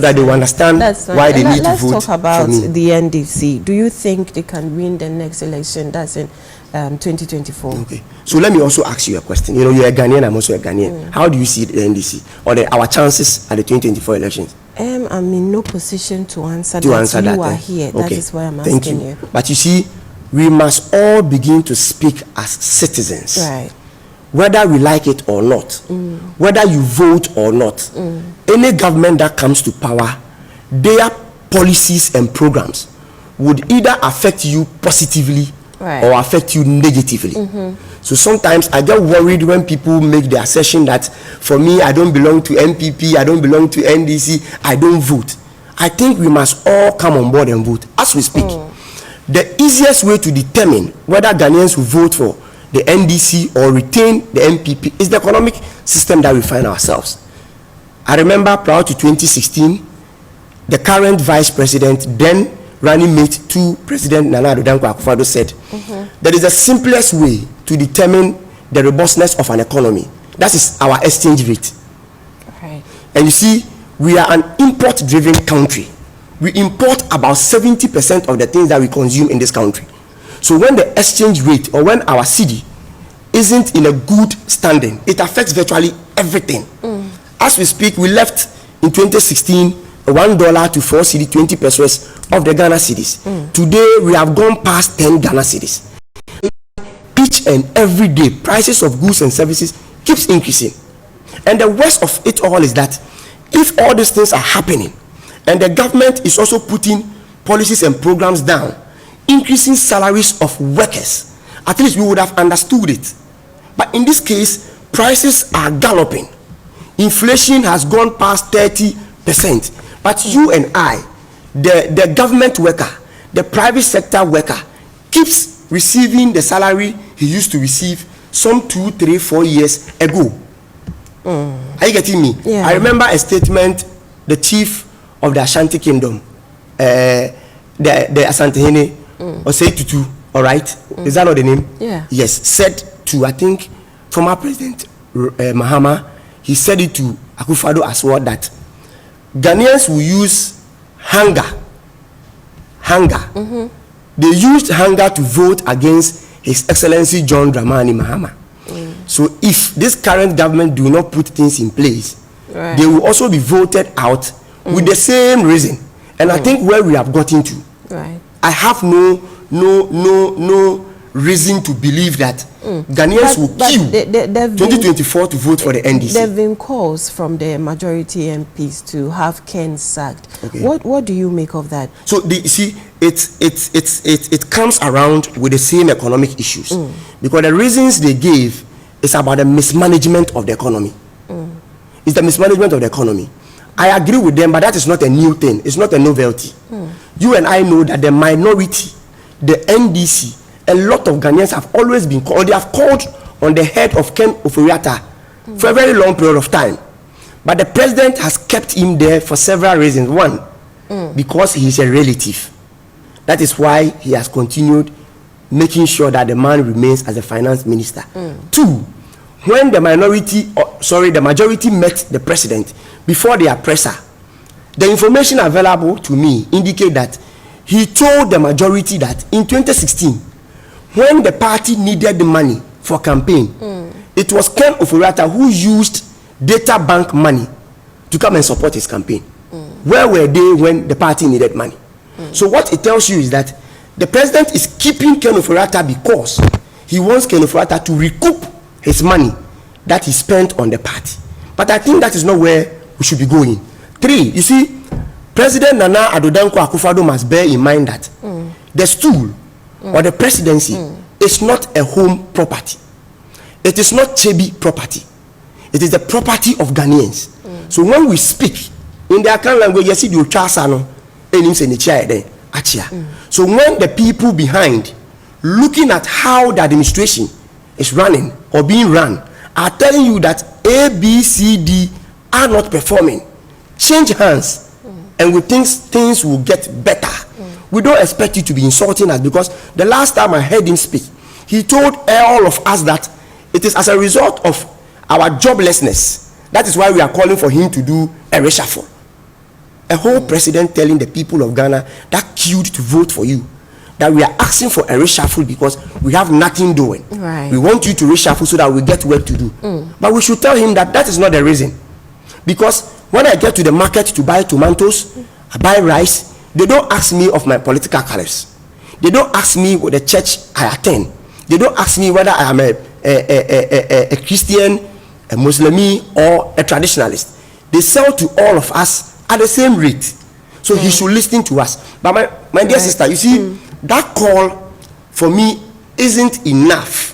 that they will understand why they need to vote. Let's talk about the NDC. Do you think they can win the next election? That's in 2024. Okay. So let me also ask you a question. You know, you're a Ghanaian, I'm also a Ghanaian. How do you see the NDC or our chances at the 2024 elections? I'm in no position to answer that. You are here. Okay. That is why I'm asking you. But you see, we must all begin to speak as citizens. Right. Whether we like it or not, whether you vote or not, any government that comes to power, their policies and programs would either affect you positively or affect you negatively. So sometimes I get worried when people make the assertion that for me, I don't belong to MPP, I don't belong to NDC, I don't vote. I think we must all come on board and vote as we speak. The easiest way to determine whether Ghanaians will vote for the NDC or retain the MPP is the economic system that we find ourselves. I remember prior to 2016, the current vice president, then running mate to President Nana Addo Dankwa Akufo-Addo said, that is the simplest way to determine the robustness of an economy. That is our exchange rate. Okay. And you see, we are an import-driven country. We import about 70% of the things that we consume in this country. So when the exchange rate or when our cedi isn't in a good standing, it affects virtually everything. As we speak, we left in 2016 $1 to 4 cedi 20 pesos of the Ghana cedis. Today we have gone past 10 Ghana cedis. Each and every day, prices of goods and services keeps increasing. And the worst of it all is that if all these things are happening and the government is also putting policies and programs down, increasing salaries of workers, at least we would have understood it. But in this case, prices are galloping. Inflation has gone past 30%. But you and I, the government worker, the private sector worker, keeps receiving the salary he used to receive some 2, 3, 4 years ago. Are you getting me? Yeah. I remember a statement the chief of the Ashanti Kingdom, the Asantehene, Osei Tutu, all right? Is that not the name? Yeah. Yes, said to, I think, former President Mahama, he said it to Akufo-Addo as well, that Ghanaians will use hunger. They used hunger to vote against His Excellency John Dramani Mahama. So if this current government do not put things in place, they will also be voted out with the same reason. And I think where we have gotten to, I have no reason to believe that Ghanaians will queue 2024 to vote for the NDC. There have been calls from the majority MPs to have Ken sacked. What do you make of that? So you see, it comes around with the same economic issues, because the reasons they gave is about the mismanagement of the economy. It's the mismanagement of the economy. I agree with them, but that is not a new thing. It's not a novelty. You and I know that the minority, the NDC, a lot of Ghanaians have always been called, they have called on the head of Ken Ofori-Atta for a very long period of time. But the president has kept him there for several reasons. One, because he is a relative. That is why he has continued making sure that the man remains as a finance minister. Two, when the majority met the president before the oppressor, the information available to me indicate that he told the majority that in 2016, when the party needed the money for campaign, it was Ken Ofori-Atta who used data bank money to come and support his campaign. Where were they when the party needed money? So what it tells you is that the president is keeping Ken Ofori-Atta because he wants Ken Ofori-Atta to recoup his money that he spent on the party. But I think that is not where we should be going. Three, you see, President Nana Addo Dankwa Akufo-Addo must bear in mind that the stool or the presidency is not a home property. It is not Chebi property. It is the property of Ghanaians. So when we speak in the Accra language, you see the Ochasano, so when the people behind, looking at how the administration is running or being run, are telling you that A, B, C, D are not performing, change hands, and we think things will get better. We don't expect you to be insulting us, because the last time I heard him speak, he told all of us that it is as a result of our joblessness. That is why we are calling for him to do a reshuffle. A whole president telling the people of Ghana that queued to vote for you that we are asking for a reshuffle because we have nothing doing. Right. We want you to reshuffle so that we get work to do. But we should tell him that that is not the reason. Because when I get to the market to buy tomatoes, I buy rice, they don't ask me of my political colors. They don't ask me what the church I attend. They don't ask me whether I am a Christian, a Muslim, or a traditionalist. They sell to all of us at the same rate. So he should listen to us. But my dear sister, you see, that call for me isn't enough.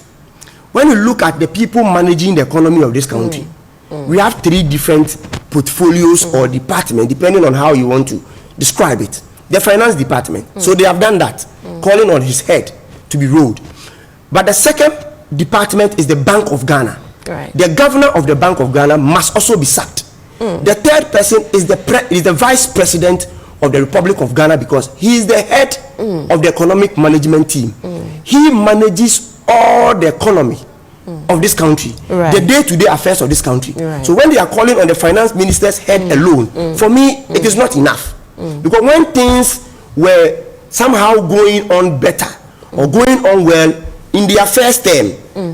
When you look at the people managing the economy of this country, we have 3 different portfolios or departments, depending on how you want to describe it. The finance department, so they have done that, calling on his head to be rolled. But the second department is the Bank of Ghana. Right. The governor of the Bank of Ghana must also be sacked. The third person is the vice president of the Republic of Ghana, because he is the head of the economic management team. He manages all the economy of this country, the day-to-day affairs of this country. So when they are calling on the finance minister's head alone, for me it is not enough. Because when things were somehow going on better or going on well in their first term,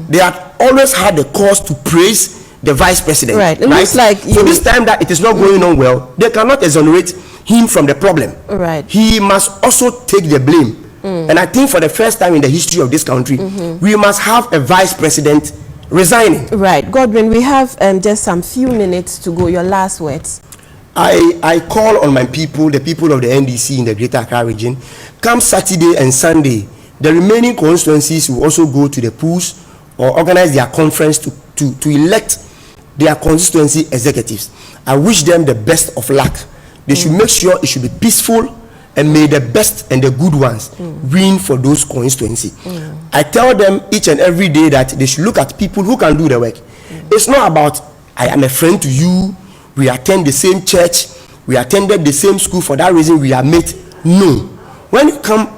they had always had the cause to praise the vice president. Right. It looks like so this time that it is not going on well, they cannot exonerate him from the problem. Right. He must also take the blame. And I think for the first time in the history of this country, we must have a vice president resigning. Right. Godwin, we have just some few minutes to go. Your last words. I call on my people, the people of the NDC in the Greater Accra region. Come Saturday and Sunday, the remaining constituencies will also go to the polls or organize their conference to elect their constituency executives. I wish them the best of luck. They should make sure it should be peaceful, and may the best and the good ones win for those constituencies. I tell them each and every day that they should look at people who can do the work. It's not about I am a friend to you, we attend the same church, we attended the same school, for that reason we are mate. No. When you come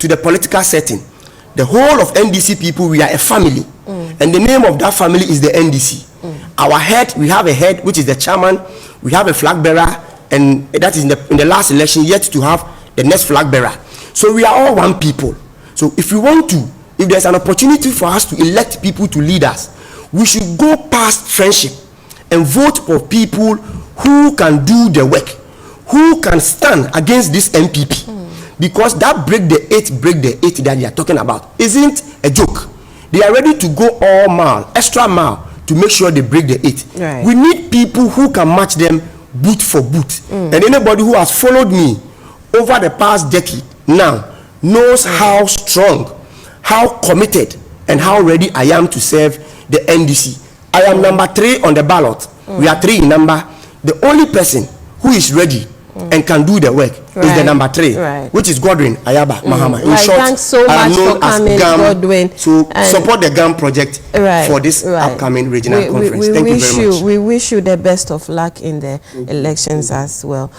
to the political setting, the whole of NDC people, we are a family. And the name of that family is the NDC. Our head, we have a head which is the chairman, we have a flag bearer, and that is in the last election yet to have the next flag bearer. So we are all one people. So if we want to, if there's an opportunity for us to elect people to lead us, we should go past friendship and vote for people who can do the work, who can stand against this MPP. Because that break the eight that they are talking about isn't a joke. They are ready to go all mile, extra mile, to make sure they break the 8. Right. We need people who can match them boot for boot. And anybody who has followed me over the past decade now knows how strong, how committed, and how ready I am to serve the NDC. I am number 3 on the ballot. We are 3 in number. The only person who is ready and can do the work is the number 3, which is Godwin, Ayaba, Mahama. In short, thanks so much for coming, Godwin. So support the GAM project for this upcoming regional conference. Thank you very much. We wish you the best of luck in the elections as well.